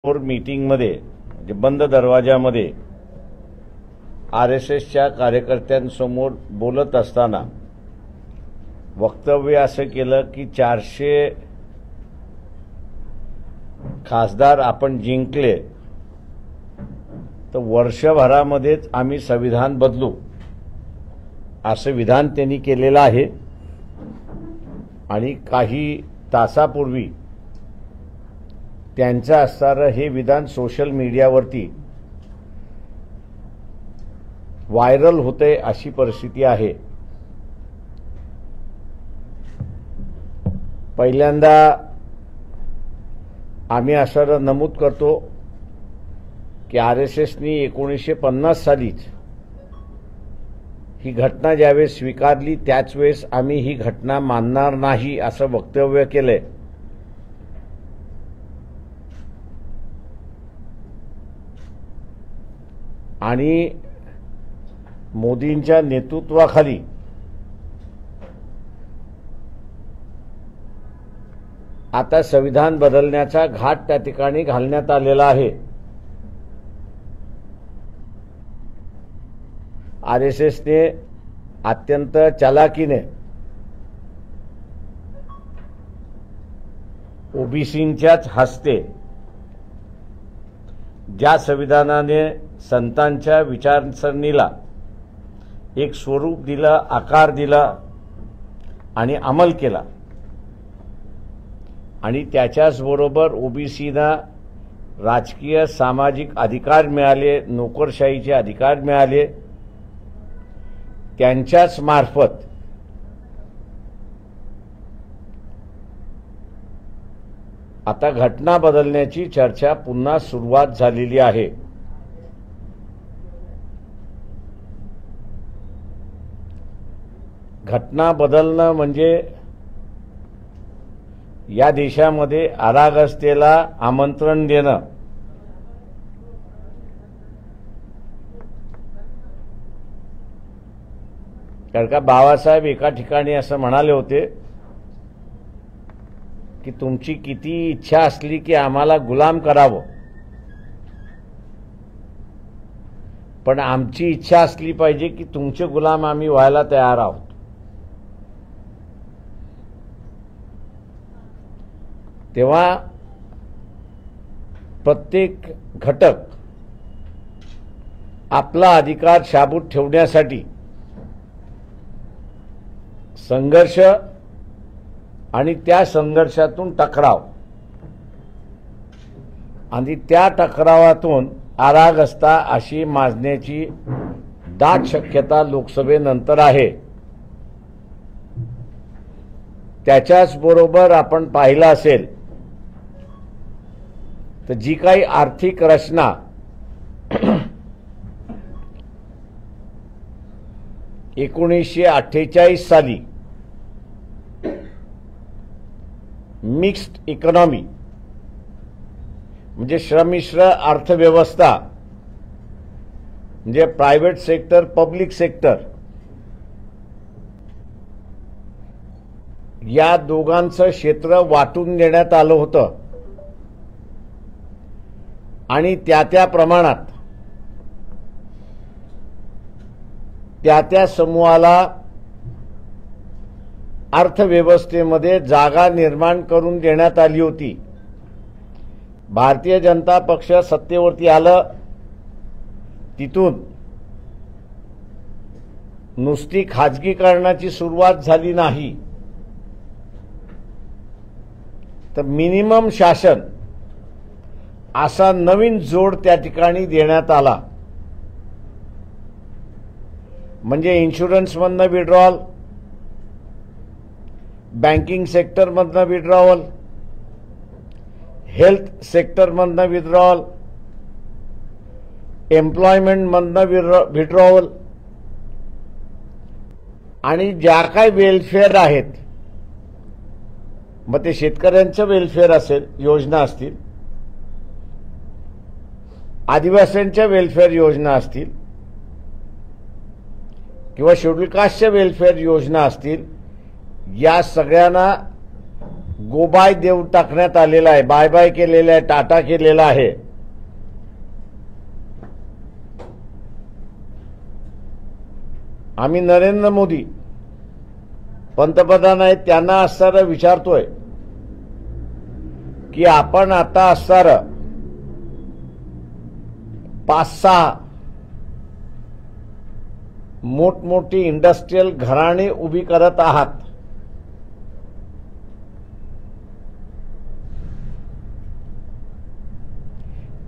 मीटिंगमध्ये म्हणजे बंद दरवाजामध्ये आरएसएसच्या कार्यकर्त्यांसमोर बोलत असताना वक्तव्य असं केलं की 400 खासदार आपण जिंकले तर वर्षभरामध्येच आम्ही संविधान बदलू असं विधान त्यांनी केलेलं आहे। आणि काही तासापूर्वी त्यांचं असणारं हे विधान सोशल मीडियावरती व्हायरल होते अशी परिस्थिती आहे। पहिल्यांदा आम्ही असं नमूद करतो की आरएसएसनी 1950 सालीच ही घटना ज्यावेळेस स्वीकारली त्याच वेळेस आम्ही ही घटना मानणार नाही असं वक्तव्य केलंय। आणि मोदींच्या नेतृत्वाखाली आता संविधान बदलण्याचा घाट त्या ठिकाणी घालण्यात आलेला आहे। आरएसएसने अत्यंत चालाकीने ओबीसींच्याच हस्ते ज्या संविधानाने संतांच्या विचारसरणीला एक स्वरूप दिलं, आकार दिला आणि अंमल केला आणि त्याच्याच बरोबर ओबीसीना राजकीय सामाजिक अधिकार मिळाले, नोकरशाहीचे अधिकार मिळाले, त्यांच्याच मार्फत आता घटना बदलण्याची चर्चा पुन्हा सुरुवात झालेली आहे। घटना बदलणं म्हणजे या देशामध्ये अराजकतेला आमंत्रण देणं। कारण का बाबासाहेब एका ठिकाणी असं म्हणाले होते की तुमची किती इच्छा असली की आम्हाला गुलाम करावं, पण आमची इच्छा असली पाहिजे की तुमचे गुलाम आम्ही व्हायला तयार आहोत। तेव्हा प्रत्येक घटक आपला अधिकार शाबूत ठेवण्यासाठी संघर्ष आणि त्या संघर्षातून टकराव आणि त्या टकरावातून अराजकता अशी माजण्याची दाट शक्यता लोकसभेनंतर आहे। त्याच्याच बरोबर आपण पाहिलं असेल तर जी काही आर्थिक रचना (1948) साली मिक्स्ड इकॉनॉमी म्हणजे श्रमिश्र अर्थव्यवस्था म्हणजे प्रायव्हेट सेक्टर पब्लिक सेक्टर या दोघांचं क्षेत्र वाटून देण्यात आलं होतं आणि त्या प्रमाणात त्या समूहाला अर्थव्यवस्थेमध्ये जागा निर्माण करून देण्यात आली होती। भारतीय जनता पक्ष सत्तेवरती आलं, तिथून नुसती खाजगीकरणाची सुरुवात झाली नाही तर मिनिमम शासन असा नवीन जोड त्या ठिकाणी देण्यात आला। म्हणजे इन्शुरन्समधनं विड्रॉल, बँकिंग सेक्टरमधनं विड्रॉवल, हेल्थ सेक्टरमधनं विड्रॉवल, एम्प्लॉयमेंटमधनं विड्रॉवल आणि ज्या काही वेलफेअर आहेत, मग ते शेतकऱ्यांचं वेलफेअर असेल, योजना असतील, आदिवासींच्या वेलफेअर योजना असतील किंवा शेड्यूल कास्टच्या वेलफेअर योजना असतील, या सगळ्यांना गोबाय देऊन टाकण्यात आलेला आहे, बाय बाय केलेला आहे, टाटा केलेला आहे. आम्ही नरेंद्र मोदी पंतप्रधान आहेत त्यांना असणारं विचारतोय की आपण आता असणारं 5-6 मोठमोठी इंडस्ट्रियल घराणे उभी करत आहात.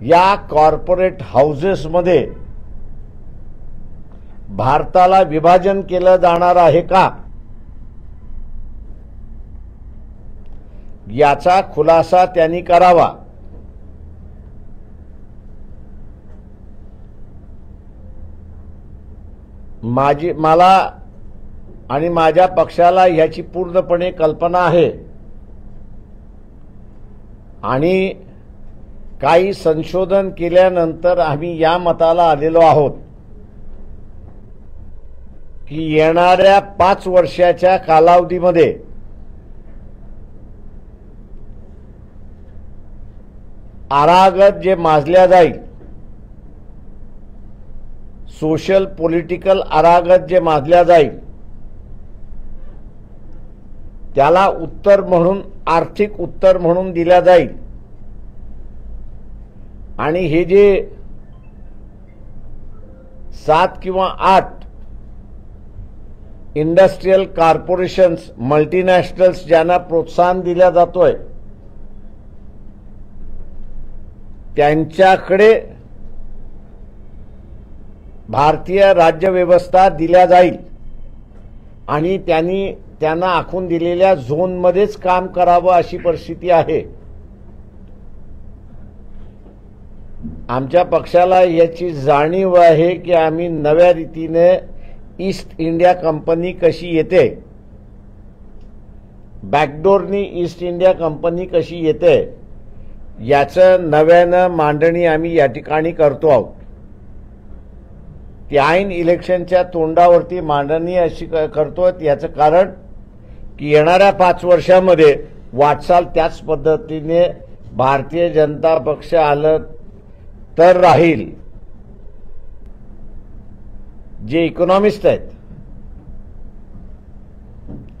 या कॉर्पोरेट हाऊसेसमध्ये भारताला विभाजन केलं जाणार आहे का, याचा खुलासा त्यांनी करावा. मला आणि माझ्या पक्षाला याची पूर्णपणे कल्पना आहे आणि काही संशोधन केल्यानंतर आम्ही या मताला आलेलो आहोत की येणाऱ्या 5 वर्षाच्या कालावधीमध्ये आरागत जे माजल्या जाईल, सोशल पॉलिटिकल आरागत जे माजल्या जाईल, त्याला उत्तर म्हणून, आर्थिक उत्तर म्हणून दिल्या जाईल. आणि हे जे 7 किंवा 8 इंडस्ट्रियल कॉर्पोरेशन्स, मल्टीनॅशनल्स ज्यांना प्रोत्साहन दिल्या जातोय, त्यांच्याकडे भारतीय राज्यव्यवस्था दिल्या जाईल आणि त्यांना आखून दिलेल्या झोनमध्येच काम करावं अशी परिस्थिती आहे. आमच्या पक्षाला याची जाणीव आहे की आम्ही नव्या रीतीने ईस्ट इंडिया कंपनी कशी येते, बॅकडोरनी ईस्ट इंडिया कंपनी कशी येते, याचं नव्यानं मांडणी आम्ही या ठिकाणी करतो आहोत. ती ऐन इलेक्शनच्या तोंडावरती मांडणी अशी करतोय. याचं कारण की येणाऱ्या 5 वर्षामध्ये वाटचाल त्याच पद्धतीने भारतीय जनता पक्ष आलं तर राहील. जे इकॉनॉमिस्ट आहेत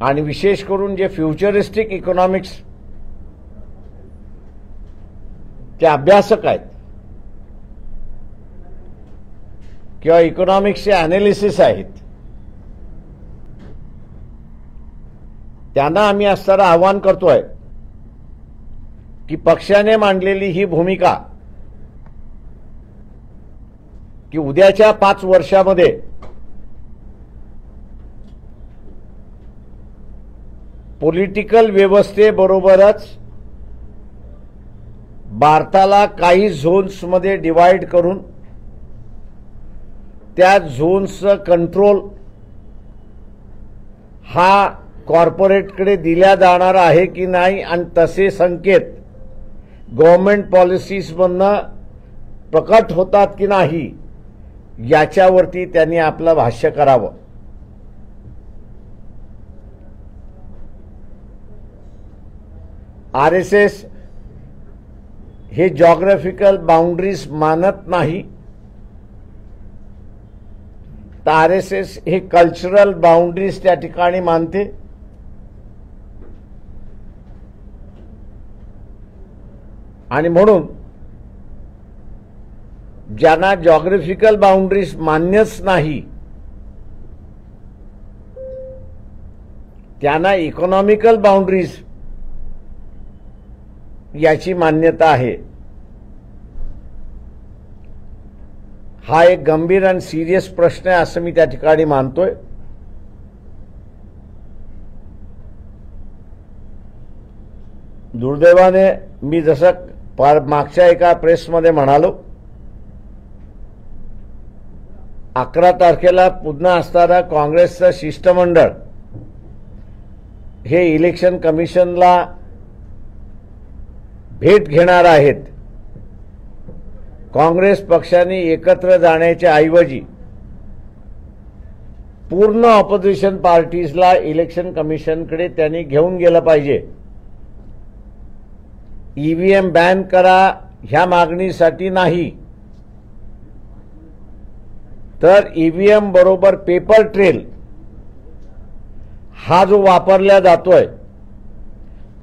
आणि विशेष करून जे फ्युचरिस्टिक इकॉनॉमिक्स ते अभ्यासक आहेत किंवा इकॉनॉमिक्सचे अनालिसिस आहेत, त्यांना आम्ही असणारं आवाहन करतोय की पक्षाने मांडलेली ही भूमिका की उद्याच्या 5 वर्षामध्ये पॉलिटिकल व्यवस्थेबरोबरच भारताला काही झोन्समध्ये डिवाइड करून त्या झोन्सचं कंट्रोल हा कॉर्पोरेटकडे दिला जाणार आहे की नाही आणि तसे संकेत गव्हर्नमेंट पॉलिसीजमधनं प्रकट होतात की नाही याच्यावरती त्यांनी आपलं भाष्य करावं. आरएसएस हे जॉग्राफिकल बाउंड्रीज मानत नाही, तर आरएसएस हे कल्चरल बाउंड्रीज त्या ठिकाणी मानते. आणि म्हणून ज्यांना जॉग्राफिकल बाउंड्रीज मान्यच नाही त्यांना इकॉनॉमिकल बाउंड्रीज याची मान्यता आहे. हा एक गंभीर आणि सिरियस प्रश्न आहे असं मी त्या ठिकाणी मानतोय. दुर्दैवाने मी जसं मागच्या एका प्रेसमध्ये म्हणालो, 11 तारखेला पुन्हा असणारा काँग्रेसचं शिष्टमंडळ हे इलेक्शन कमिशनला भेट घेणार आहेत. काँग्रेस पक्षाने एकत्र जाण्याच्या ऐवजी पूर्ण ऑपोजिशन पार्टीजला इलेक्शन कमिशनकडे त्यांनी घेऊन गेलं पाहिजे ईव्हीएम बॅन करा ह्या मागणीसाठी नाही, तर ईव्हीएम बरोबर पेपर ट्रेल हा जो वापरला जातोय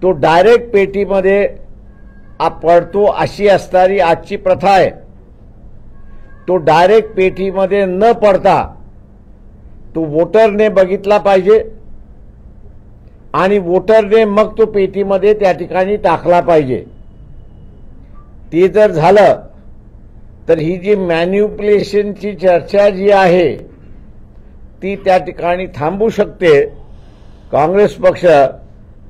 तो डायरेक्ट पेटीमध्ये पडतो अशी असणारी आजची प्रथा आहे। तो डायरेक्ट पेटीमध्ये न पडता तो वोटरने बघितला पाहिजे आणि वोटरने मग तो पेटीमध्ये त्या ठिकाणी टाकला पाहिजे। ते जर झालं तर ही जी मॅन्युप्युलेशनची चर्चा जी आहे ती त्या ठिकाणी थांबू शकते। काँग्रेस पक्ष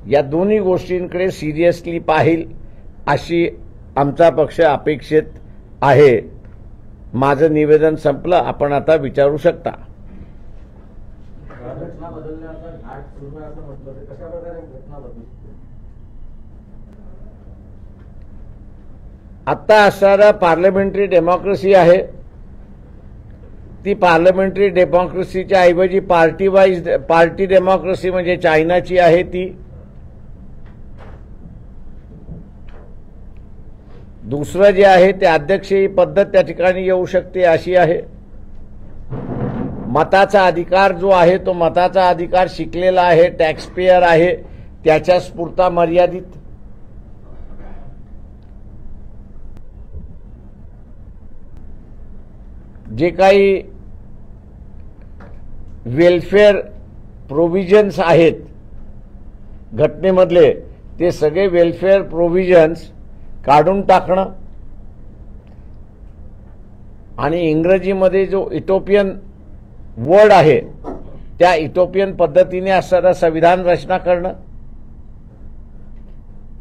या दोन्ही गोष्टींकडे सिरियसली पाहिल अशी आमचा पक्ष अपेक्षित आहे। माझं निवेदन संपलं, आपण आता विचारू शकता। घटना बदलण्याचा घाट सुरू आहे असं म्हटलं तर कशा प्रकारे घटना बदलू? आता असणारा पार्लमेंटरी डेमोक्रेसी आहे, ती पार्लमेंटरी डेमोक्रेसीच्या ऐवजी पार्टी डेमोक्रेसी म्हणजे चायनाची आहे। ती दुसरं जे आहे ते अध्यक्षीय पद्धत त्या ठिकाणी येऊ शकते अशी आहे। मताचा अधिकार जो आहे तो मताचा अधिकार शिकलेला आहे, टॅक्स पेयर आहे, त्याच्याच पुरता मर्यादित। जे काही वेलफेअर प्रोव्हिजन्स आहेत घटनेमधले ते सगळे वेलफेअर प्रोव्हिजन्स काढून टाकणं आणि इंग्रजीमध्ये जो इटोपियन वर्ड आहे त्या इटोपियन पद्धतीने असणारं संविधान रचना करणं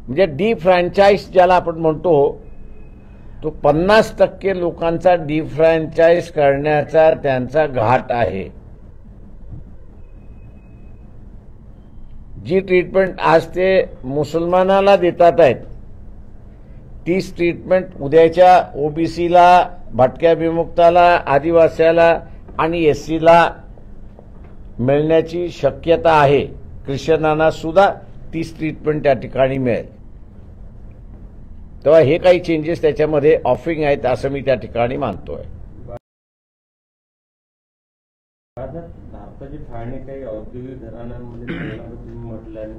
म्हणजे डिफ्रँचाइज ज्याला आपण म्हणतो तो 50% लोकांचा डिफ्रँचाइज करण्याचा त्यांचा घाट आहे। जी ट्रीटमेंट आज ते मुसलमानाला देतात आहेत तीच ट्रीटमेंट उद्याच्या ओबीसीला, भटक्या विमुक्ताला, आदिवासीला आणि एससीला मिळण्याची शक्यता आहे। ख्रिश्चनांना सुद्धा तीच ट्रीटमेंट त्या ठिकाणी मिळेल। तेव्हा हे काही चेंजेस त्याच्यामध्ये ऑफरिंग आहेत असं मी त्या ठिकाणी मानतोय। भारताची फाळणी काही औद्योगिक घराण्यांमध्ये म्हटलं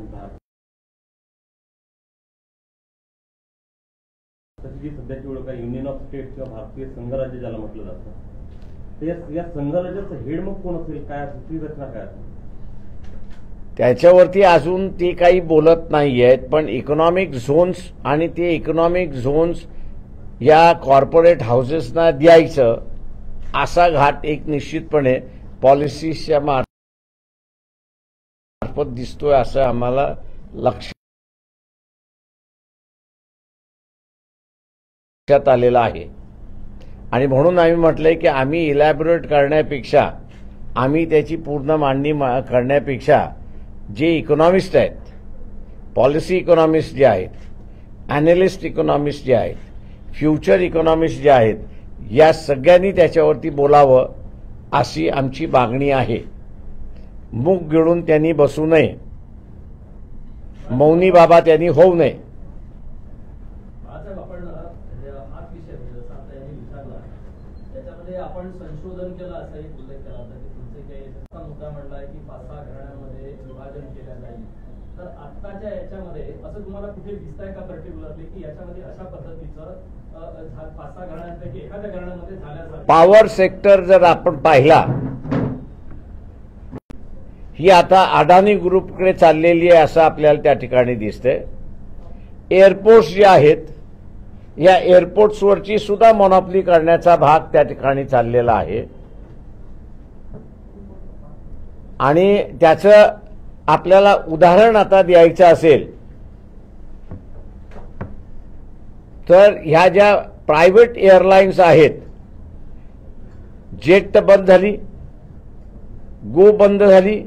जी सध्याची ओळख आहे युनियन ऑफ स्टेट किंवा भारतीय संघराज्य ज्याला म्हटलं जातं, या संघराज्याचं हेड मग कोण असेल, काय असेल, रचना काय असेल? त्याच्यावरती अजून ते काही बोलत नाही आहेत, पण इकॉनॉमिक झोन्स आणि ते इकॉनॉमिक झोन्स या कॉर्पोरेट हाऊसेसना द्यायचं असा घाट एक निश्चितपणे पॉलिसीच्या मार्फत दिसतोय असं आम्हाला लक्षात आलेलं आहे। आणि म्हणून आम्ही म्हटलंय की आम्ही इलॅबोरेट करण्यापेक्षा, आम्ही त्याची पूर्ण मांडणी करण्यापेक्षा जे इकॉनॉमिस्ट आहेत, पॉलिसी इकॉनॉमिस्ट जे आहेत, अॅनालिस्ट इकॉनॉमिस्ट जे आहेत, फ्युचर इकॉनॉमिस्ट जे आहेत, या सगळ्यांनी त्याच्यावरती बोलावं अशी आमची मागणी आहे। मूग गिळून त्यांनी बसू नये, मौनी बाबा त्यांनी होऊ नये। आपण संशोधन केलं असाही उल्लेख केला होता की तुमचे काही मुद्दा म्हणलाय की 5-6 घराण्यांमध्ये विभाजन केलं जाईल, तर आत्ताच्या याच्यामध्ये असं तुम्हाला कुठे दिसतंय का पर्टिक्युलरली की याच्यामध्ये अशा पद्धतीचं 5-6 घराण्यांपैकी एखाद्या घराण्यामध्ये झाल्याचं? पॉवर सेक्टर जर आपण पाहिला ही आता अडानी ग्रुपकडे चाललेली आहे असं आपल्याला त्या ठिकाणी दिसतंय। एअरपोर्ट्स जे आहेत या एअरपोर्ट्सवरची सुद्धा मोनोपली करण्याचा भाग त्या ठिकाणी चाललेला आहे आणि त्याचं आपल्याला उदाहरण आता द्यायचं असेल तर ह्या ज्या प्रायव्हेट एअरलाइन्स आहेत, जेट बंद झाली, गो बंद झाली,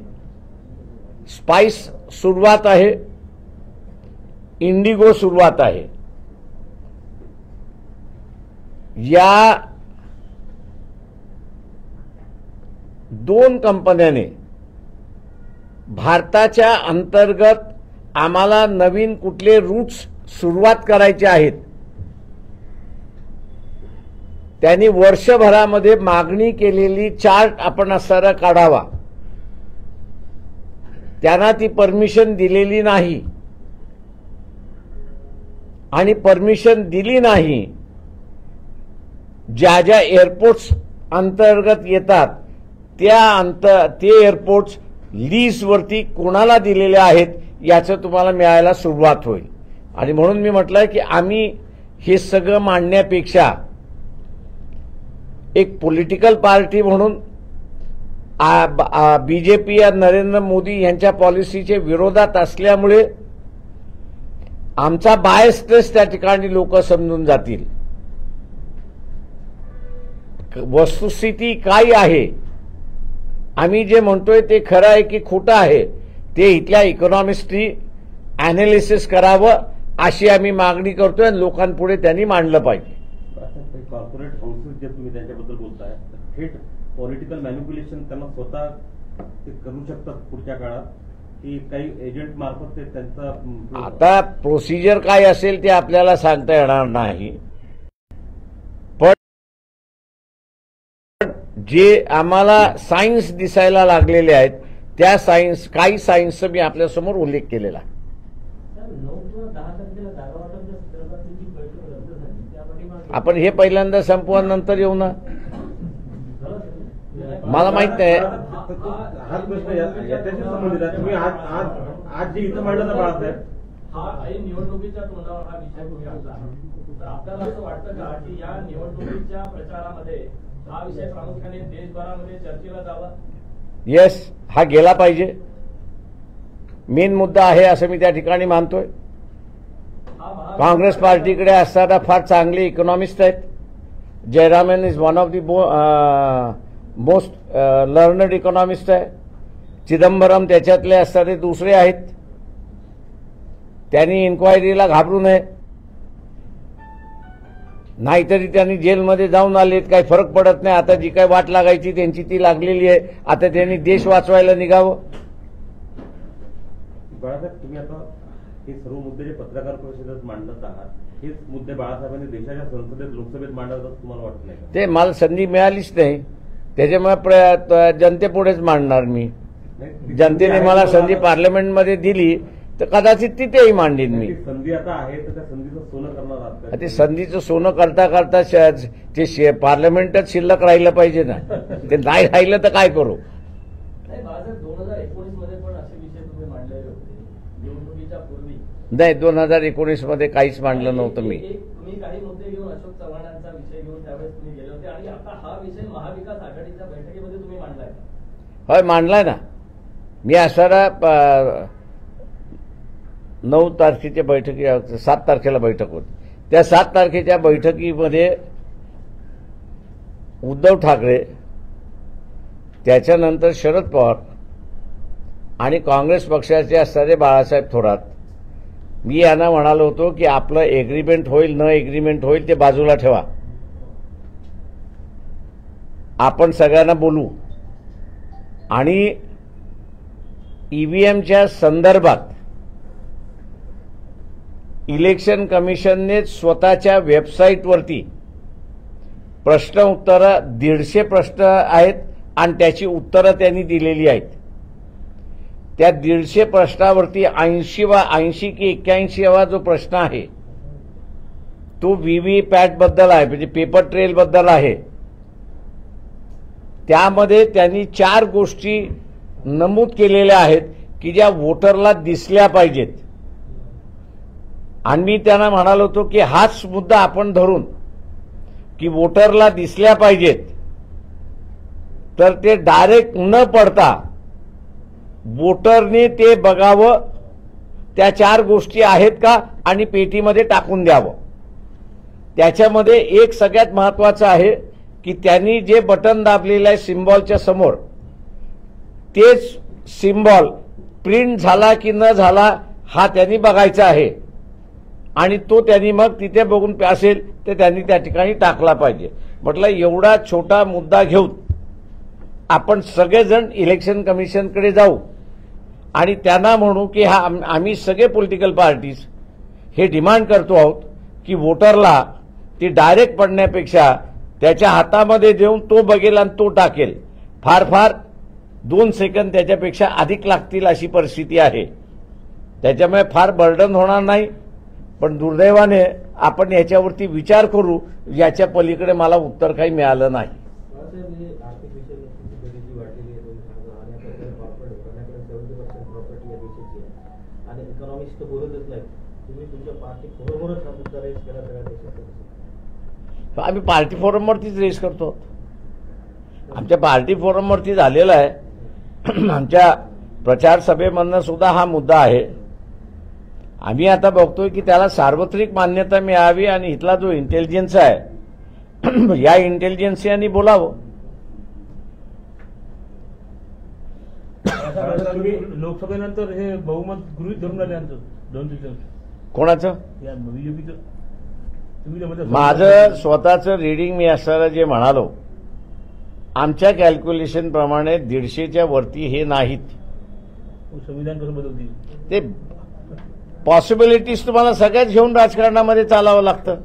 स्पाइस सुरुवात आहे, इंडिगो सुरुवात आहे। या दोन कंपन्याने भारताच्या अंतर्गत आम्हाला नवीन कुठले रूट्स सुरुवात करायची आहेत त्यांनी वर्षभरामध्ये मागणी केलेली चार्ट आपण असणारा काढावा. त्यांना ती परमिशन दिलेली नाही आणि परमिशन दिली नाही. ज्या ज्या एअरपोर्ट्स अंतर्गत येतात ते एअरपोर्ट्स लीजवरती कोणाला दिलेले आहेत याचं तुम्हाला मिळायला सुरुवात होईल. आणि म्हणून मी म्हटलं की आम्ही हे सगळं मांडण्यापेक्षा एक पॉलिटिकल पार्टी म्हणून बीजेपी या नरेंद्र मोदी यांच्या पॉलिसीचे विरोधात असल्यामुळे आमचा बायस्टेस त्या ठिकाणी लोक समजून जातील. वस्तुस्थिती काय आहे, आम्ही जे म्हणतोय ते खरं आहे की खोटं आहे ते इथल्या इकॉनॉमिस्टनी अॅनालिसिस करावं अशी आम्ही मागणी करतोय आणि लोकांपुढे त्यांनी मांडलं पाहिजे. कॉर्पोरेट हाऊसेस जे तुम्ही त्यांच्याबद्दल बोलताय थेट पॉलिटिकल मॅनिप्युलेशन त्यांना स्वतः ते करू शकतात पुढच्या काळात की काही एजंट मार्फत ते त्यांचा आता प्रोसिजर काय असेल ते आपल्याला सांगता येणार नाही. पण जे आम्हाला सायन्स दिसायला लागलेले आहेत त्या काही सायन्सचा मी आपल्यासमोर उल्लेख केलेला. 9 किंवा 10 तारखेला जागा वाटपच्या संदर्भातली जी बैठक रद्द झाली त्या पाठीमागे आपण हे पहिल्यांदा संपवानंतर येऊ ना. मला माहित नाही. हाच प्रश्न याच्याशी संबंधित आहे. तुम्ही आज जे इथं मांडलं बाळासाहेब हा निवडणुकीच्या तोंडावर हा विषय तुम्ही आणला. तर आपल्याला असं वाटतं का की या निवडणुकीच्या प्रचारामध्ये हा विषय प्रामुख्याने देशभरामध्ये चर्चेला जावा? येस, हा गेला पाहिजे. मेन मुद्दा आहे असं मी त्या ठिकाणी मानतोय. काँग्रेस पार्टीकडे असताना फार चांगले इकॉनॉमिस्ट आहेत. Jayaraman is one of the most learned economist आहे. चिदंबरम त्याच्यातले असणारे दुसरे आहेत. त्यांनी इन्क्वायरीला घाबरू नये. नाहीतरी त्यांनी जेलमध्ये जाऊन आलेत, काही फरक पडत नाही. आता जी काही वाट लागायची त्यांची ती लागलेली आहे. आता त्यांनी देश वाचवायला निघावं. बाळासाहेब तुम्ही आता हे सर्व मुद्दे जे पत्रकार परिषदेत मांडत आहात हेच मुद्दे बाळासाहेबांनी देशाच्या संसदेत लोकसभेत मांडत तुम्हाला वाटत नाही का? ते मला संधी मिळालीच नाही त्याच्यामुळे जनतेपुढेच मांडणार मी. जनतेने मला संधी पार्लमेंटमध्ये दिली तर कदाचित तिथेही मांडीन मी. संधी आता आहे तर त्या संधीचं सोनं करणार आहात? ते संधीचं सोनं करता करता ते पार्लमेंटच शिल्लक राहिलं पाहिजे ना. ते नाही राहिलं तर काय करू? नाही बाळासाहेब 2019 मध्ये पण असे विषय तुम्ही मांडलेले होते निवडणुकीच्या पूर्वी. नाही, 2019 मध्ये काहीच मांडलं नव्हतं मी. तुम्ही काही मुद्दे घेऊन अशोक चव्हाणांचा विषय घेऊन त्यावेळेस तुम्ही गेले होते आणि आता हा विषय महाविकास आघाडीच्या बैठकीमध्ये तुम्ही मांडलाय. होय, मांडलाय ना. मी असणारा 9 तारखेच्या बैठकी 7 तारखेला बैठक होती. त्या 7 तारखेच्या बैठकीमध्ये उद्धव ठाकरे, त्याच्यानंतर शरद पवार आणि काँग्रेस पक्षाचे असणारे बाळासाहेब थोरात, मी यांना म्हणालो होतो की आपलं एग्रीमेंट होईल न एग्रीमेंट होईल ते बाजूला ठेवा. आपण सगळ्यांना बोलू आणि ईव्हीएमच्या संदर्भात इलेक्शन कमिशनने स्वतःच्या वेबसाईटवरती प्रश्न उत्तरं 150 प्रश्न आहेत आणि त्याची उत्तरं त्यांनी दिलेली आहेत. त्या 150 प्रश्नावरती 80 की 81वा जो प्रश्न आहे तो व्हीव्हीपॅट बद्दल आहे, म्हणजे पेपर ट्रेल बद्दल आहे. त्यामध्ये त्यांनी 4 गोष्टी नमूद केलेल्या आहेत की ज्या वोटरला दिसल्या पाहिजेत. आणि मी त्यांना म्हणालो होतो की हाच मुद्दा आपण धरून की वोटरला दिसल्या पाहिजेत तर ते डायरेक्ट न पडता वोटरने ते बघावं, त्या 4 गोष्टी आहेत का आणि पेटीमध्ये टाकून द्यावं. त्याच्यामध्ये एक सगळ्यात महत्वाचं आहे की त्यांनी जे बटन दाबलेलं आहे सिम्बॉलच्या समोर तेच सिम्बॉल प्रिंट झाला की न झाला हा त्यांनी बघायचा आहे आणि तो त्यांनी मग तिथे बघून असेल तर त्यांनी त्या ठिकाणी टाकला पाहिजे. म्हटलं एवढा छोटा मुद्दा घेऊन आपण सगळेजण इलेक्शन कमिशनकडे जाऊ आणि त्यांना म्हणू की हा आम्ही सगळे पॉलिटिकल पार्टीज हे डिमांड करतो आहोत की वोटरला ती डायरेक्ट पडण्यापेक्षा त्याच्या हातामध्ये देऊन तो बघेल आणि तो टाकेल. फार फार 2 सेकंद त्याच्यापेक्षा अधिक लागतील अशी परिस्थिती आहे. त्याच्यामुळे फार बर्डन होणार नाही. पण दुर्दैवाने आपण याच्यावरती विचार करू. याच्या पलीकडे मला उत्तर काही मिळालं नाही. आणि इकॉनॉमिक्स तर बोलतच नाही. तुम्ही तुमच्या पार्टी बरोबरच हा मुद्दा रेस केला सगळ्या देशात. आम्ही पार्टी फोरमवरतीच रेस करतो. आमच्या पार्टी फोरमवरती झालेला आहे. आमच्या प्रचार सभेमधनं सुद्धा हा मुद्दा आहे. आम्ही आता बघतोय की त्याला सार्वत्रिक मान्यता मिळावी आणि इथला जो इंटेलिजन्स आहे या इंटेलिजन्सियानी बोलावं. लोकसभेनंतर हे बहुमत गृहीत धरून आले आमचं 2 दिवसांचं. कोणाचं? या बीजेपीचं. तुम्ही माझं स्वतःचं रीडिंग मी असताना जे म्हणालो, आमच्या कॅल्क्युलेशन प्रमाणे 150च्या वरती हे नाहीत. संविधान कसं बदलतील ते पॉसिबिलिटीज तुम्हाला सगळ्याच घेऊन राजकारणामध्ये चालावं लागतं.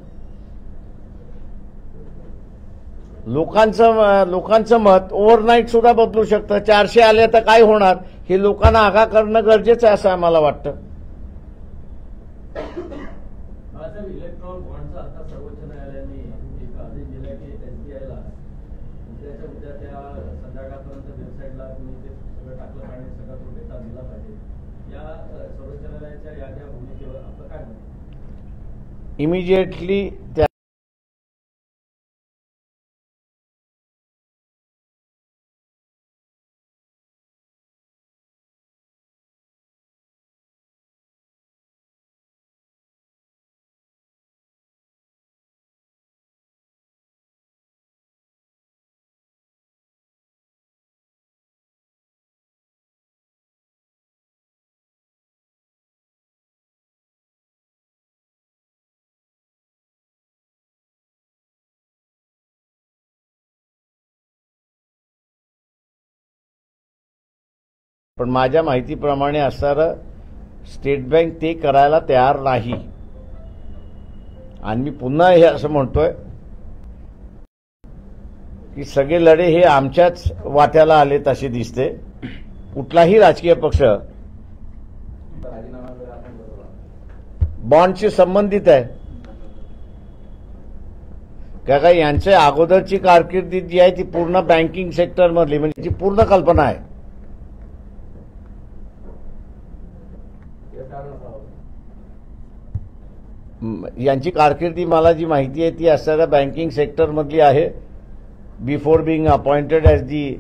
लोकांचं मत ओव्हरनाईट सुद्धा बदलू शकतं. 400 आले तर काय होणार हे लोकांना आगाह करणं गरजेचं आहे असं आम्हाला वाटतं. इलेक्ट्रॉनिक बॉन्डचा आता सर्वोच्च न्यायालयाने एक आदेश दिला की एसबीआयला उद्या त्या संध्याकाळपर्यंत वेबसाईटला तुम्ही ते सगळं टाकलं आणि सगळा तो डेटा दिला पाहिजे. या सर्वोच्च न्यायालयाच्या या भूमिकेवर आपलं काय म्हणणं? इमिजिएटली त्या पण माझ्या माहितीप्रमाणे असणारं स्टेट बँक ते करायला तयार नाही. आणि मी पुन्हा हे असं म्हणतोय की सगळे लढे हे आमच्याच वाट्याला आलेत असे दिसते. कुठलाही राजकीय पक्ष बॉन्डशी संबंधित आहे का यांच्या अगोदरची कारकिर्दी जी आहे ती पूर्ण बँकिंग सेक्टरमधली म्हणजे ती पूर्ण कल्पना आहे. यांची कारकिर्दी मला जी माहिती आहे ती असणाऱ्या बँकिंग सेक्टरमधली आहे. Before being appointed as the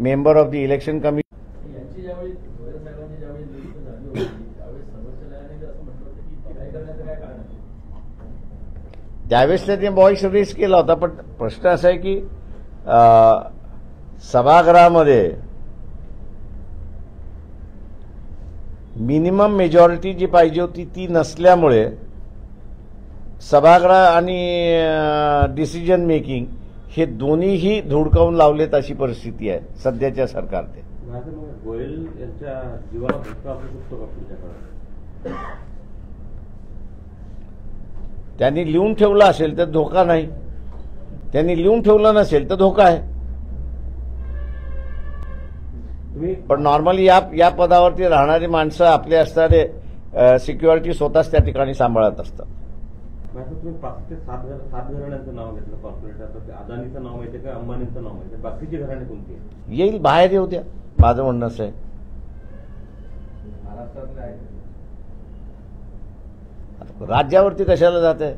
member of the election commission. यांची ज्यावेळी गोयल साहेबांची ज्यावेळी नियुक्ती झाली होती त्यावेळी सर्वोच्च न्यायालयाने असं म्हटलं होतं की इतकी काय करण्याचं काय कारण आहे? त्यावेळेस त्यांनी बॉईस रेस केला होता. पण प्रश्न असा आहे की सभागृहामध्ये मिनिमम मेजॉरिटी जी पाहिजे होती ती नसल्यामुळे सभागृह आणि डिसिजन मेकिंग हे दोन्हीही धुडकावून लावलेत अशी परिस्थिती आहे सध्याच्या सरकारने. गोयल यांच्या जीवाला धोका असू शकतो का पुढच्या काळात? त्यांनी लिहून ठेवलं असेल तर धोका नाही. त्यांनी लिहून ठेवलं नसेल तर धोका आहे. पण नॉर्मली या पदावरती राहणारी माणसं आपले असणारे सिक्युरिटी स्वतःच त्या ठिकाणी सांभाळत असतात. तुम्ही 5 ते 7 घराण्यांचं नाव घेतलं कॉर्पोरेट. आता अदानीचं नाव माहिती का, अंबानीचं नाव माहिती, बाकीची घराणे कोणती आहे? येईल बाहेर येऊ द्या. माझं म्हणणं असं आहे महाराष्ट्रातले आहे राज्यावरती कशाला जात आहे?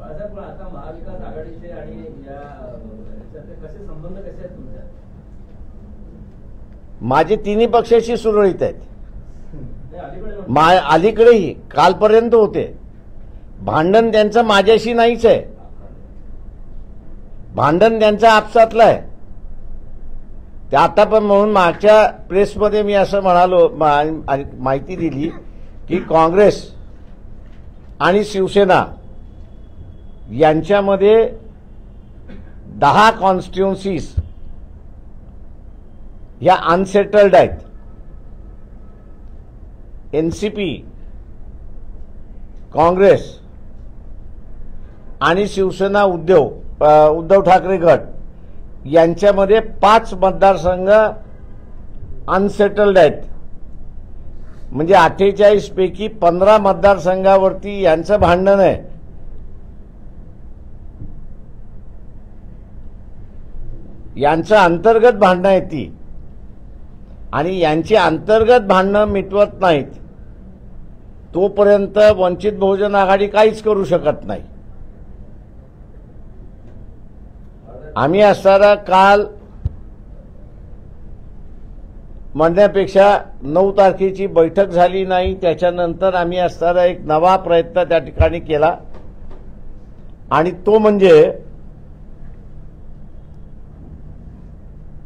पण आता महाविकास आघाडीचे आणि कसे संबंध कसे आहेत तुमच्या? माझे तिन्ही पक्षाशी सुरळीत आहेत. अलीकडे अलीकडेही कालपर्यंत होते. भांडण त्यांचं माझ्याशी नाहीच आहे. भांडण त्यांचं आपसातलं आहे. ते आता पण म्हणून मागच्या प्रेसमध्ये मी असं म्हणालो माहिती दिली की काँग्रेस आणि शिवसेना यांच्यामध्ये 10 कॉन्स्टिट्युन्सीज या अनसेटल्ड आहेत. एनसीपी, काँग्रेस आणि शिवसेना उद्धव ठाकरे गट यांच्यामध्ये 5 मतदारसंघ अनसेटल्ड आहेत. म्हणजे 48 पैकी 15 मतदारसंघावरती यांचं भांडण आहे. यांचं अंतर्गत भांडणं आहेत ती, आणि यांची अंतर्गत भांडणं मिटवत नाहीत तोपर्यंत वंचित बहुजन आघाडी काहीच करू शकत नाही. आम्ही असताना काल म्हणण्यापेक्षा 9 तारखेची बैठक झाली नाही, त्याच्यानंतर आम्ही असताना एक नवा प्रयत्न त्या ठिकाणी केला, आणि तो म्हणजे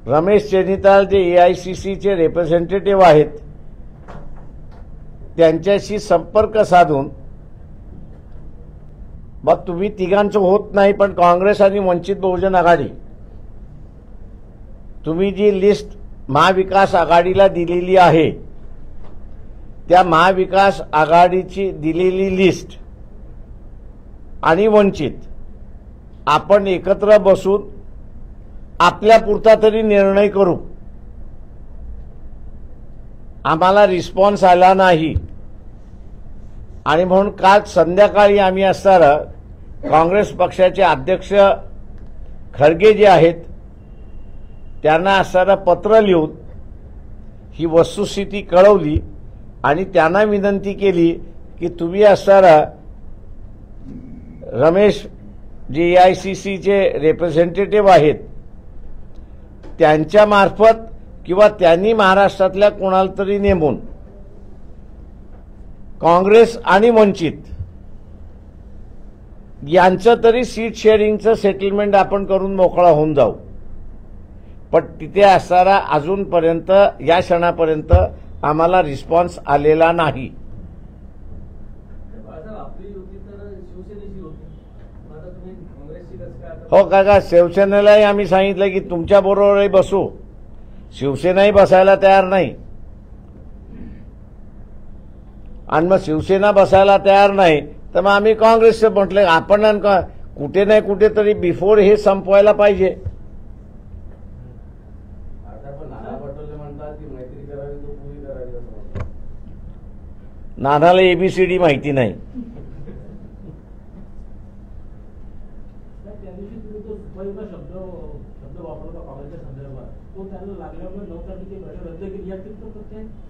रमेश चेनिताल जे एआयसीसीचे रिप्रेझेंटेटिव्ह आहेत त्यांच्याशी संपर्क साधून, मग तुम्ही तिघांचं होत नाही पण काँग्रेस आणि वंचित बहुजन आघाडी, तुम्ही जी लिस्ट महाविकास आघाडीला दिलेली आहे त्या महाविकास आघाडीची दिलेली लिस्ट आणि वंचित आपण एकत्र बसून आपल्यापुरता तरी निर्णय करू. आम्हाला रिस्पॉन्स आला नाही, आणि म्हणून काल संध्याकाळी आम्ही असताना काँग्रेस पक्षाचे अध्यक्ष खरगे जे आहेत त्यांना असताना पत्र लिहून ही वस्तुस्थिती कळवली, आणि त्यांना विनंती केली की तुम्ही असताना रमेश जे एआयसीसीचे रिप्रेझेंटेटिव्ह आहेत त्यांच्यामार्फत किंवा त्यांनी महाराष्ट्रातल्या कोणाला तरी नेमून काँग्रेस आणि वंचित यांचं तरी सीट शेअरिंगचं सेटलमेंट आपण करून मोकळा होऊन जाऊ. पण तिथे असणारा अजूनपर्यंत या क्षणापर्यंत आम्हाला रिस्पॉन्स आलेला नाही. आपली युती तर शिवसेनेची होती, आता तुम्ही काँग्रेसची कसं काय? हो काका, शिवसेनेलाही आम्ही सांगितलं की तुमच्या बरोबरही बसू, शिवसेनाही बसायला तयार नाही, आणि मग शिवसेना बसायला तयार नाही तर मग आम्ही काँग्रेसचं म्हटलं आपण कुठे नाही कुठेतरी बिफोर हे संपवायला पाहिजे. नानाला एबीसीडी माहिती नाही. त्या दिवशी तुम्ही तो सुपरचा शब्द वापरला काँग्रेसच्या संदर्भात, तो त्यांना लागल्यामुळे 9 तारखेची बैठक रद्द केली. या किती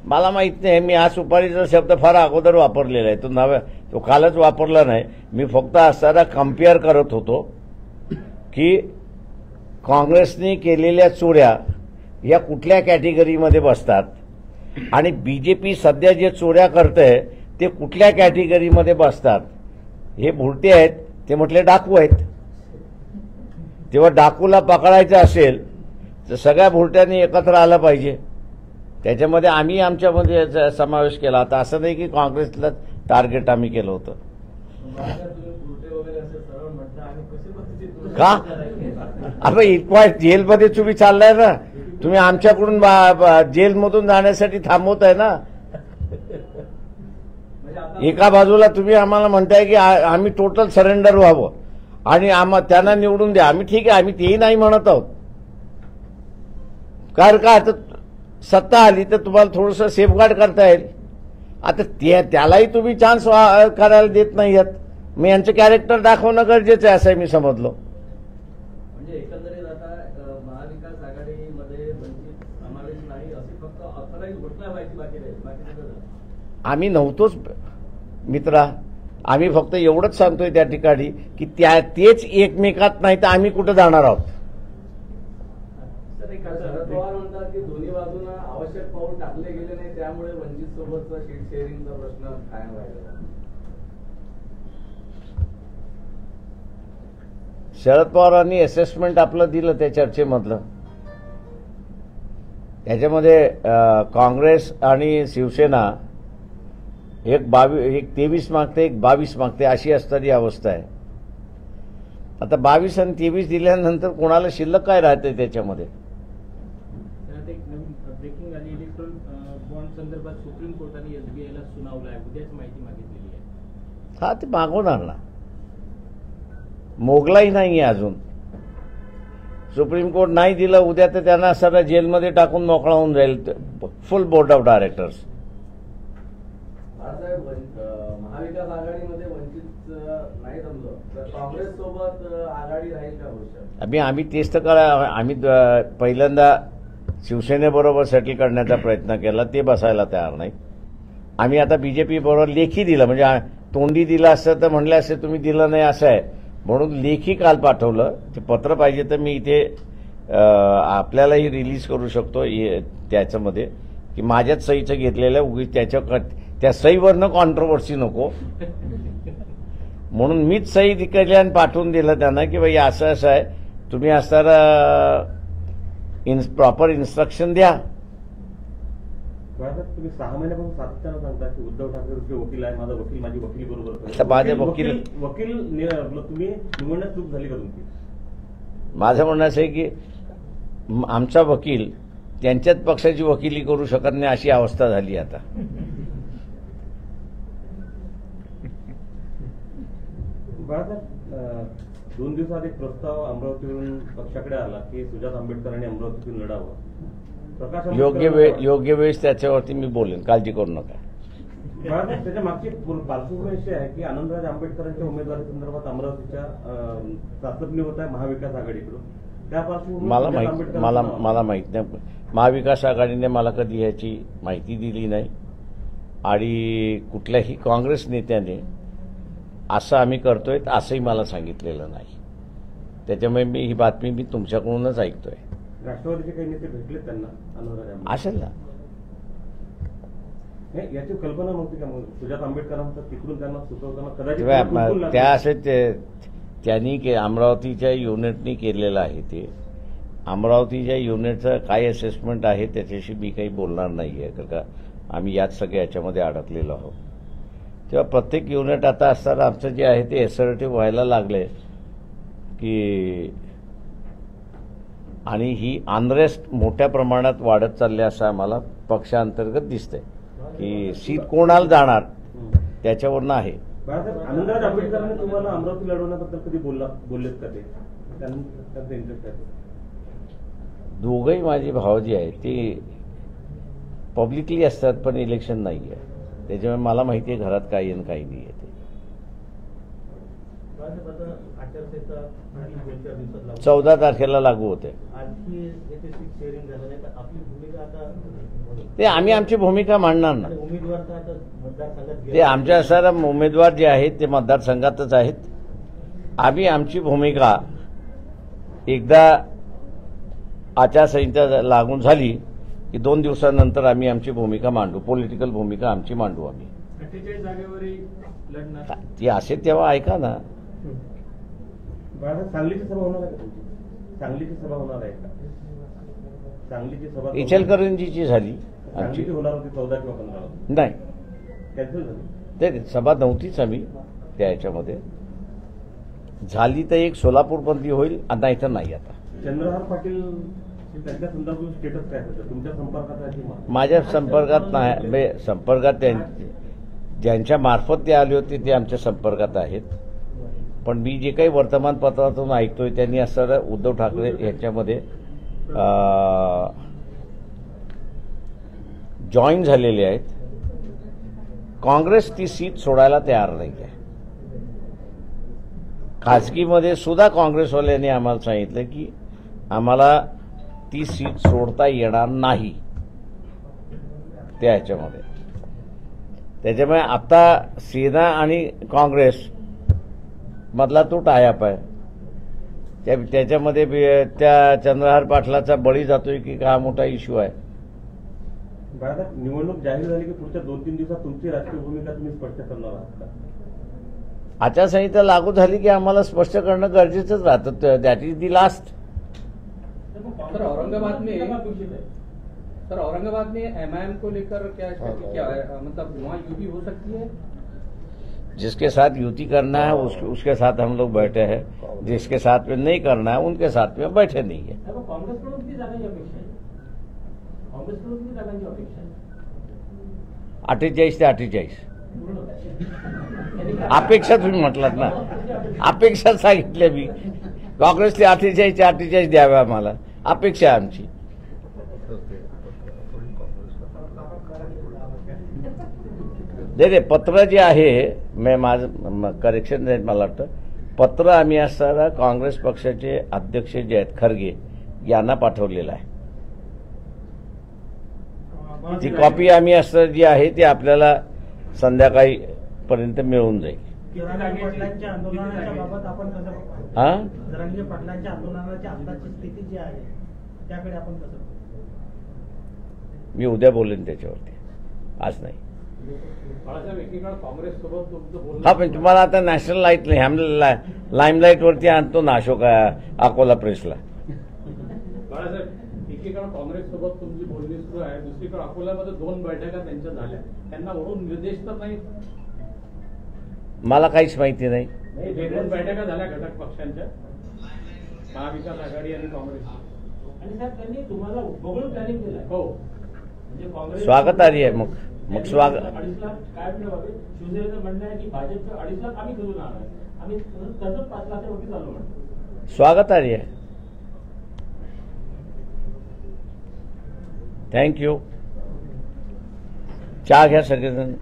मला माहित नाही, मी हा सुपारीचा शब्द फार अगोदर वापरलेला आहे, तो कालच वापरला नाही. मी फक्त असताना कम्पेअर करत होतो की काँग्रेसने केलेल्या चोऱ्या या कुठल्या कॅटेगरीमध्ये बसतात, आणि बीजेपी सध्या जे चोऱ्या करते ते कुठल्या कॅटेगरीमध्ये बसतात. हे भुरटे आहेत, ते म्हटले डाकू आहेत. तेव्हा डाकूला पकडायचं असेल तर सगळ्या भुरट्यांनी एकत्र आलं पाहिजे. त्याच्यामध्ये आम्ही आमच्यामध्ये समावेश केला होता. असं नाही की काँग्रेसला टार्गेट आम्ही केलं होतं. का आपण इतका जेलमध्ये तुम्ही चाललाय ना, तुम्ही आमच्याकडून जेलमधून जाण्यासाठी थांबवताय ना. एका बाजूला तुम्ही आम्हाला म्हणताय की आम्ही टोटल सरेंडर व्हावं आणि त्यांना निवडून द्या. आम्ही ठीक आहे, आम्ही तेही नाही म्हणत आहोत. कारण का आता सत्ता आली तर तुम्हाला थोडंसं सेफगार्ड करता येईल. आता त्यालाही तुम्ही चान्स करायला देत नाही आहेत. मी यांचं कॅरेक्टर दाखवणं गरजेचं आहे असं मी समजलो. म्हणजे एकंदरीत आता महाविकास आघाडीमध्ये वंचित समावेश नाही अशी फक्त ऑथराईज घोषणा व्हायची बाकी नाही. आम्ही नव्हतोच मित्रा, आम्ही फक्त एवढंच सांगतोय त्या ठिकाणी की तेच एकमेकात नाही तर आम्ही कुठं जाणार आहोत. शरद पवार म्हणतात की दोन्ही बाजूंना आवश्यक पाऊल टाकले गेले नाही, त्यामुळे वंचित सोबतचा सीट शेअरिंगचा प्रश्न कायम राहिला. शरद पवारांनी असेसमेंट आपलं दिलं त्या चर्चेमधलं. त्याच्यामध्ये काँग्रेस आणि शिवसेना एक 23 मागते, एक 22 मागते, अशी असणारी अवस्था आहे. आता 22 आणि 23 दिल्यानंतर कोणाला शिल्लक काय राहते त्याच्यामध्ये. एक नवीन ब्रेकिंग आली. इलेक्ट्रॉनिक बॉन्ड संदर्भात सुप्रीम कोर्टाने एसबीआयला हा, ते मागवणार ना. मोगलाही नाही आहे अजून. सुप्रीम कोर्ट नाही दिलं, उद्या तर त्यांना सगळं जेलमध्ये टाकून मोकळा होऊन जाईल full board of directors. Balasaheb, Mahavikas आघाडीमध्ये वंचित नाही जमलं तर काँग्रेस सोबत आघाडी राहील का भविष्यात? आम्ही तेच तर करा. आम्ही पहिल्यांदा शिवसेनेबरोबर सेटल करण्याचा प्रयत्न केला, ते बसायला तयार नाही. आम्ही आता बीजेपी बरोबर लेखी दिलं, म्हणजे तोंडी दिलं असतं तर म्हणलं असतं तुम्ही दिलं नाही असं आहे, म्हणून लेखी काल पाठवलं. ते पत्र पाहिजे तर मी इथे आपल्यालाही रिलीज करू शकतो त्याच्यामध्ये, की माझ्याच सहीचं घेतलेलं आहे. उगीच त्या सहीवरनं कॉन्ट्रोवर्सी नको म्हणून मीच सही केली आणि पाठवून दिलं त्यांना, की बाई असं असं आहे, तुम्ही असं प्रॉपर इन्स्ट्रक्शन द्या. तुम्ही 6 महिन्यापासून सातत्यानं सांगता की उद्धव ठाकरे तुमचे वकील आहे, माझा वकील माझी वकिली बरोबर आता माझे वकील तुम्ही निवडण्यात चूक झाली का तुमची? माझं म्हणणं असं आहे की आमचा वकील त्यांच्याच पक्षाची वकिली करू शकत नाही अशी अवस्था झाली आता. बाळासाहेब, 2 दिवसात एक प्रस्ताव अमरावतीवरून पक्षाकडे आला की सुजात आंबेडकरांनी अमरावतीतून लढावं. योग्य वेळेस त्याच्यावरती मी बोलेन, काळजी करू नका. त्याच्या मागची पार्श्वभूमी अशी आहे की आनंदराज आंबेडकरांच्या उमेदवारी संदर्भात अमरावतीच्या चाचपणी होत आहे महाविकास आघाडीकडून. त्या पार्श्वभूमीवर मला माहित नाही. महाविकास आघाडीने मला कधी ह्याची माहिती दिली नाही आणि कुठल्याही काँग्रेस नेत्याने असं आम्ही करतोय असंही मला सांगितलेलं नाही. त्याच्यामुळे ही बातमी मी तुमच्याकडूनच ऐकतोय. राष्ट्रवादीचे काही नेते भेटले त्यांना आनंदराज असेल ना. याची कल्पना नव्हती का मग सुजात आंबेडकरांचा तिकडून त्यांना सुचवताना कदाचित त्या असे त्यांनी अमरावतीच्या युनिटनी केलेलं आहे. ते अमरावतीच्या युनिटचं काय असेसमेंट आहे त्याच्याशी मी काही बोलणार नाही आहे, कारण का आम्ही याच सगळ्या याच्यामध्ये अडकलेलो आहोत. तेव्हा प्रत्येक युनिट आता असताना आमचं जे आहे ते एसर्टिव्ह व्हायला लागले की, आणि ही अनरेस्ट मोठ्या प्रमाणात वाढत चालली असं आम्हाला पक्षांतर्गत दिसतंय की सीट कोणाला जाणार त्याच्यावरनं आहे. आनंदराज आंबेडकरांनी तुम्हाला अमरावती लढवण्याबद्दल कधी बोललेत का? ते त्यांचा इंटरेस्ट आहे? दोघंही माझे भाव जे आहेत ते पब्लिकली असतात, पण इलेक्शन नाही आहे. त्याच्यामुळे मला माहिती आहे घरात काही आणि काही नाही आहे. ते 14 तारखेला लागू होते. ते आम्ही आमची भूमिका मांडणार ना. ते आमच्या सर उमेदवार जे आहेत ते मतदारसंघातच आहेत. आम्ही आमची भूमिका एकदा आचारसंहिता लागून झाली की 2 दिवसानंतर आम्ही आमची भूमिका मांडू, पॉलिटिकल भूमिका आमची मांडू आम्ही. 48 जागेवरही लढणार ती असेल तेव्हा ऐका ना. सांगलीची सभा होणार आहे का तुमची? सांगलीची सभा होणार आहे का? सांगलीची सभा इचलकरंजीची झाली आमची होणार होती 14 किंवा 15 नाही, कॅन्सल झाली. ते सभा नव्हतीच. आम्ही त्या याच्यामध्ये झाली तर एक सोलापूरमध्ये होईल, नाही तर नाही. आता चंद्रहार पाटील त्यांच्या संदर्भात स्टेटस काय होतं? तुमच्या संपर्कात आहे? माझ्या संपर्कात नाही. संपर्कात ज्यांच्या मार्फत ते आले होते ते आमच्या संपर्कात आहेत. पण मी जे काही वर्तमानपत्रातून ऐकतोय त्यांनी असं उद्धव ठाकरे यांच्यामध्ये जॉईन झालेले आहेत. काँग्रेस ती सीट सोडायला तयार नाही आहे. खासगीमध्ये सुद्धा काँग्रेसवाल्यांनी आम्हाला सांगितलं की आम्हाला ती सीट सोडता येणार नाही त्या ह्याच्यामध्ये. त्याच्यामुळे आता सेना आणि काँग्रेस मधला तो टायअप आहे. त्याच्यामध्ये त्या चंद्रहार पाटलाचा बळी जातोय की काय मोठा इश्यू आहे. निवडणूक जाहीर झाली की पुढच्या 2-3 दिवसात तुमची राजकीय भूमिका तुम्ही स्पष्ट करणार आहात का? आचारसंहिता लागू झाली की आम्हाला स्पष्ट करणं गरजेचंच राहतं. That is the last. Sir Aurangabad में एमआईएम को लेकर क्या है, मतलब वहाँ यूटी हो सकती है? जिसके साथ युति करना है उसके साथ हम लोग बैठे हैं, जिसके साथ में नहीं करना है उनके साथ में बैठे नहीं है. काँग्रेसकडून किती जागांची अपेक्षा आहे? काँग्रेसकडून किती जागांची अपेक्षा आहे? 48 ते 48. अपेक्षा तुम्ही म्हटलात ना, अपेक्षा सांगितल्या मी. काँग्रेसने 48 द्याव्या आम्हाला, अपेक्षा आहे आमची. नाही, पत्र जे आहे, मी माझं करेक्शन आहे, मला वाटतं पत्र आम्ही असताना काँग्रेस पक्षाचे अध्यक्ष जे आहेत खरगे यांना पाठवलेलं आहे. ती कॉपी आम्ही असं जी आहे ती आपल्याला संध्याकाळी पर्यंत मिळून जाईल. जरांगे पाटलांच्या आंदोलनाच्या बाबत आपण कसं बघतो? हा, जरांगे पाटलांच्या आंदोलनाच्या आताची स्थिती जी आहे त्याकडे आपण कसं बघतो? मी उद्या बोलेन त्याच्यावरती, आज नाही. बाळासाहेब, एकीकडे काँग्रेस सोबत तुमचं बोलणं, हा, पण तुम्हाला आता नॅशनल लाईमलाईट वरती आणतो ना अशोक अकोला प्रेसला. बाळासाहेब, एकीकडे काँग्रेस सोबत तुमची बोलणी सुरू आहे, दुसरीकडे अकोल्यामध्ये 2 बैठका त्यांच्या झाल्या, त्यांना वरून निर्देश तर नाही? मला काहीच माहिती नाही. 2 बैठका झाल्या घटक पक्षांच्या, महाविकास आघाडी आणि काँग्रेस. आणि साहेब, त्यांनी तुम्हाला बघून प्लॅनिंग केलं? हो. म्हणजे काँग्रेस स्वागतार्ह आहे. मग स्वागत. 2.5 लाख काय मिळवावे? शिवसेनेचं म्हणणं आहे की भाजपचं 2.5 लाख आम्ही करून आणणार, आम्ही तसंच 5 लाखावरती चालू म्हणतो. स्वागतार्ह आहे. थँक्यू. चहा घ्या सगळेजण.